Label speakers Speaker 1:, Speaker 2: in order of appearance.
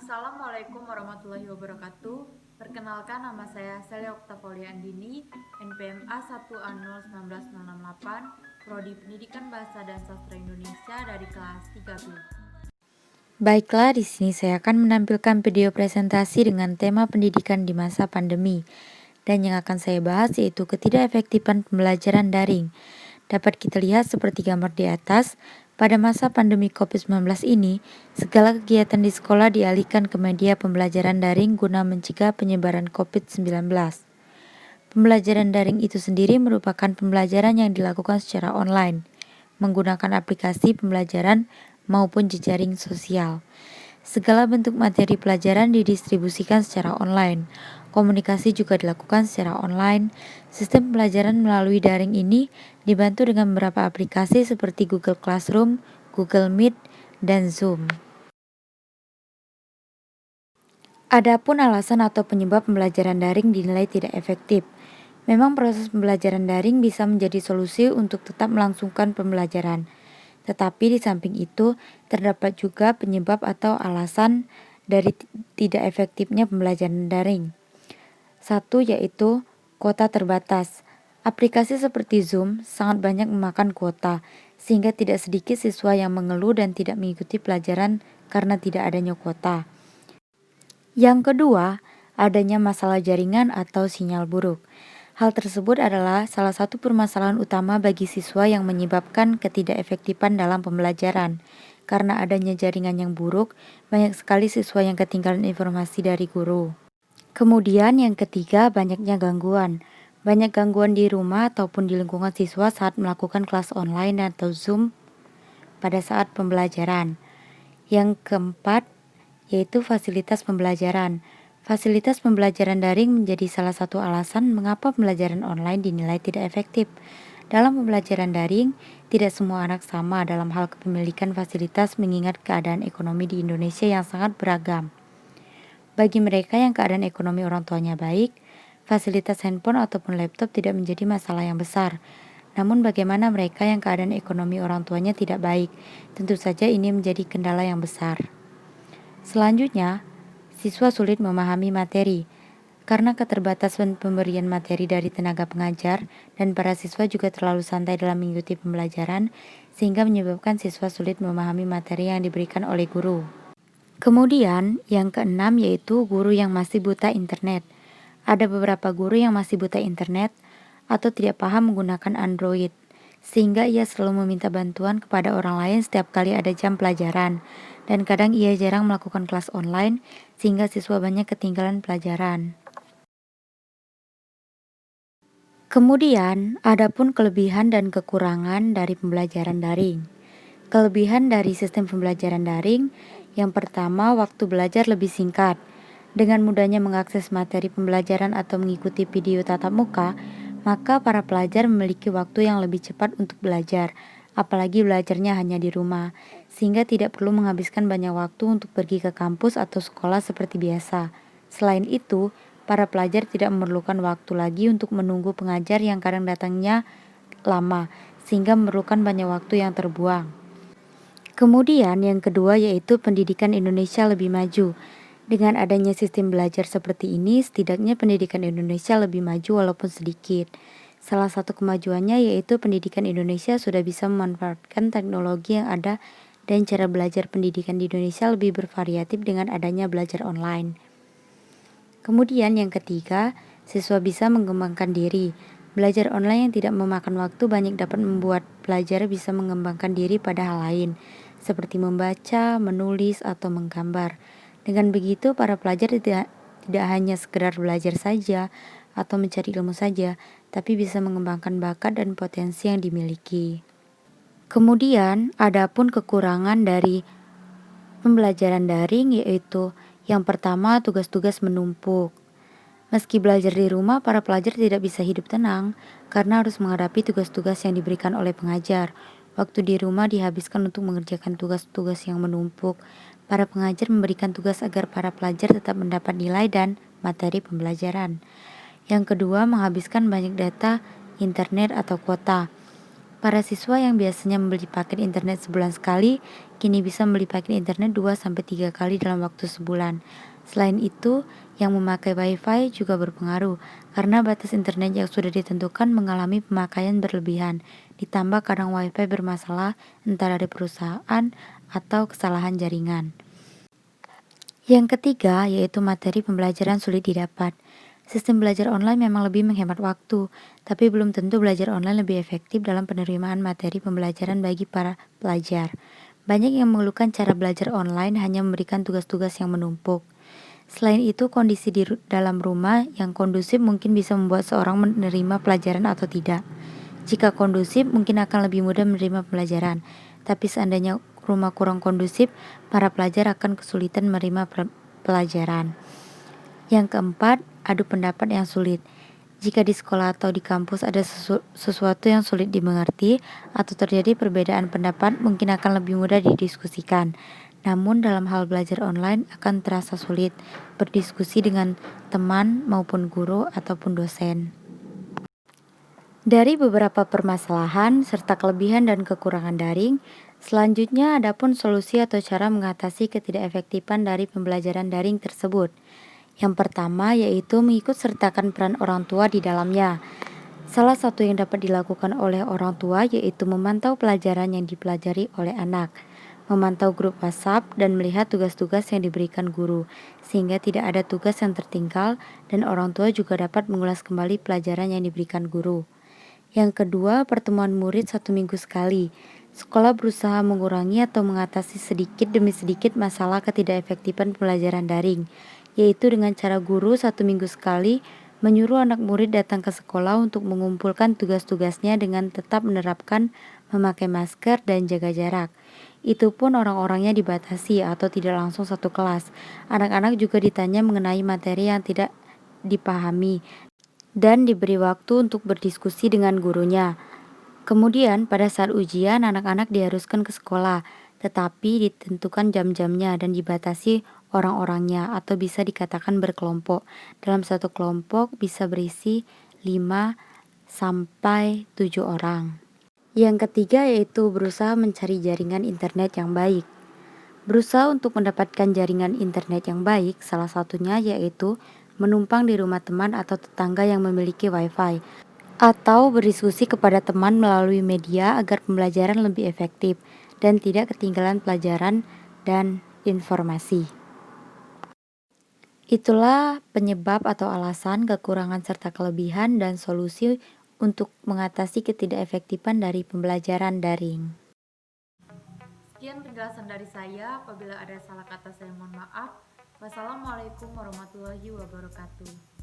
Speaker 1: Assalamualaikum warahmatullahi wabarakatuh. Perkenalkan, nama saya Celia Oktavolia Andini, NPM A1A01968, Prodi Pendidikan Bahasa dan Sastra Indonesia dari kelas 3B.
Speaker 2: Baiklah, di sini saya akan menampilkan video presentasi dengan tema pendidikan di masa pandemi. Dan yang akan saya bahas yaitu ketidakefektifan pembelajaran daring. Dapat kita lihat seperti gambar di atas, pada masa pandemi COVID-19 ini, segala kegiatan di sekolah dialihkan ke media pembelajaran daring guna mencegah penyebaran COVID-19. Pembelajaran daring itu sendiri merupakan pembelajaran yang dilakukan secara online, menggunakan aplikasi pembelajaran maupun jejaring sosial. Segala bentuk materi pelajaran didistribusikan secara online. Komunikasi juga dilakukan secara online. Sistem pembelajaran melalui daring ini dibantu dengan beberapa aplikasi seperti Google Classroom, Google Meet, dan Zoom. Adapun alasan atau penyebab pembelajaran daring dinilai tidak efektif. Memang proses pembelajaran daring bisa menjadi solusi untuk tetap melangsungkan pembelajaran. Tetapi di samping itu, terdapat juga penyebab atau alasan dari tidak efektifnya pembelajaran daring. Satu yaitu kuota terbatas. Aplikasi seperti Zoom sangat banyak memakan kuota, sehingga tidak sedikit siswa yang mengeluh dan tidak mengikuti pelajaran karena tidak adanya kuota. Yang kedua, adanya masalah jaringan atau sinyal buruk. Hal tersebut adalah salah satu permasalahan utama bagi siswa yang menyebabkan ketidakefektifan dalam pembelajaran. Karena adanya jaringan yang buruk, banyak sekali siswa yang ketinggalan informasi dari guru. Kemudian yang ketiga, banyaknya gangguan. Banyak gangguan di rumah ataupun di lingkungan siswa saat melakukan kelas online atau Zoom pada saat pembelajaran. Yang keempat, yaitu fasilitas pembelajaran. Fasilitas pembelajaran daring menjadi salah satu alasan mengapa pembelajaran online dinilai tidak efektif. Dalam pembelajaran daring, tidak semua anak sama dalam hal kepemilikan fasilitas mengingat keadaan ekonomi di Indonesia yang sangat beragam. Bagi mereka yang keadaan ekonomi orang tuanya baik, fasilitas handphone ataupun laptop tidak menjadi masalah yang besar. Namun bagaimana mereka yang keadaan ekonomi orang tuanya tidak baik? Tentu saja ini menjadi kendala yang besar. Selanjutnya, siswa sulit memahami materi. Karena keterbatasan pemberian materi dari tenaga pengajar dan para siswa juga terlalu santai dalam mengikuti pembelajaran, sehingga menyebabkan siswa sulit memahami materi yang diberikan oleh guru. Kemudian, yang keenam yaitu guru yang masih buta internet. Ada beberapa guru yang masih buta internet atau tidak paham menggunakan Android, sehingga ia selalu meminta bantuan kepada orang lain setiap kali ada jam pelajaran, dan kadang ia jarang melakukan kelas online, sehingga siswa banyak ketinggalan pelajaran. Kemudian, adapun kelebihan dan kekurangan dari pembelajaran daring. Kelebihan dari sistem pembelajaran daring, yang pertama, waktu belajar lebih singkat. Dengan mudahnya mengakses materi pembelajaran atau mengikuti video tatap muka, maka para pelajar memiliki waktu yang lebih cepat untuk belajar, apalagi belajarnya hanya di rumah, sehingga tidak perlu menghabiskan banyak waktu untuk pergi ke kampus atau sekolah seperti biasa. Selain itu, para pelajar tidak memerlukan waktu lagi untuk menunggu pengajar yang kadang datangnya lama, sehingga memerlukan banyak waktu yang terbuang. Kemudian yang kedua yaitu pendidikan Indonesia lebih maju. Dengan adanya sistem belajar seperti ini, setidaknya pendidikan Indonesia lebih maju walaupun sedikit. Salah satu kemajuannya yaitu pendidikan Indonesia sudah bisa memanfaatkan teknologi yang ada dan cara belajar pendidikan di Indonesia lebih bervariatif dengan adanya belajar online. Kemudian yang ketiga, siswa bisa mengembangkan diri. Belajar online yang tidak memakan waktu banyak dapat membuat pelajar bisa mengembangkan diri pada hal lain, seperti membaca, menulis, atau menggambar. Dengan begitu, para pelajar tidak hanya sekedar belajar saja atau mencari ilmu saja, tapi bisa mengembangkan bakat dan potensi yang dimiliki. Kemudian, adapun kekurangan dari pembelajaran daring yaitu yang pertama, tugas-tugas menumpuk. Meski belajar di rumah, para pelajar tidak bisa hidup tenang karena harus menghadapi tugas-tugas yang diberikan oleh pengajar. Waktu di rumah dihabiskan untuk mengerjakan tugas-tugas yang menumpuk. Para pengajar memberikan tugas agar para pelajar tetap mendapat nilai dan materi pembelajaran. Yang kedua, menghabiskan banyak data, internet atau kuota. Para siswa yang biasanya membeli paket internet sebulan sekali, kini bisa membeli paket internet 2-3 kali dalam waktu sebulan. Selain itu, yang memakai WiFi juga berpengaruh karena batas internet yang sudah ditentukan mengalami pemakaian berlebihan. Ditambah kadang WiFi bermasalah entah dari perusahaan atau kesalahan jaringan. Yang ketiga yaitu materi pembelajaran sulit didapat. Sistem belajar online memang lebih menghemat waktu, tapi belum tentu belajar online lebih efektif dalam penerimaan materi pembelajaran bagi para pelajar. Banyak yang mengeluhkan cara belajar online hanya memberikan tugas-tugas yang menumpuk. Selain itu, kondisi dalam rumah yang kondusif mungkin bisa membuat seorang menerima pelajaran atau tidak. Jika kondusif, mungkin akan lebih mudah menerima pelajaran. Tapi seandainya rumah kurang kondusif, para pelajar akan kesulitan menerima pelajaran. Yang keempat, adu pendapat yang sulit. Jika di sekolah atau di kampus ada sesuatu yang sulit dimengerti atau terjadi perbedaan pendapat, mungkin akan lebih mudah didiskusikan. Namun dalam hal belajar online akan terasa sulit berdiskusi dengan teman maupun guru ataupun dosen. Dari beberapa permasalahan serta kelebihan dan kekurangan daring, selanjutnya adapun solusi atau cara mengatasi ketidakefektifan dari pembelajaran daring tersebut. Yang pertama yaitu mengikut sertakan peran orang tua di dalamnya. Salah satu yang dapat dilakukan oleh orang tua yaitu memantau pelajaran yang dipelajari oleh anak, memantau grup WhatsApp dan melihat tugas-tugas yang diberikan guru, sehingga tidak ada tugas yang tertinggal dan orang tua juga dapat mengulas kembali pelajaran yang diberikan guru. Yang kedua, pertemuan murid 1 minggu sekali. Sekolah berusaha mengurangi atau mengatasi sedikit demi sedikit masalah ketidakefektifan pembelajaran daring, yaitu dengan cara guru 1 minggu sekali menyuruh anak murid datang ke sekolah untuk mengumpulkan tugas-tugasnya dengan tetap menerapkan memakai masker dan jaga jarak. Itu pun orang-orangnya dibatasi atau tidak langsung satu kelas. Anak-anak juga ditanya mengenai materi yang tidak dipahami dan diberi waktu untuk berdiskusi dengan gurunya. Kemudian pada saat ujian anak-anak diharuskan ke sekolah, tetapi ditentukan jam-jamnya dan dibatasi orang-orangnya atau bisa dikatakan berkelompok. Dalam satu kelompok bisa berisi 5 sampai 7 orang. Yang ketiga yaitu berusaha mencari jaringan internet yang baik. Berusaha untuk mendapatkan jaringan internet yang baik, salah satunya yaitu menumpang di rumah teman atau tetangga yang memiliki WiFi, atau berdiskusi kepada teman melalui media agar pembelajaran lebih efektif dan tidak ketinggalan pelajaran dan informasi. Itulah penyebab atau alasan, kekurangan serta kelebihan dan solusi untuk mengatasi ketidakefektifan dari pembelajaran daring.
Speaker 1: Sekian penjelasan dari saya. Apabila ada salah kata saya mohon maaf. Wassalamualaikum warahmatullahi wabarakatuh.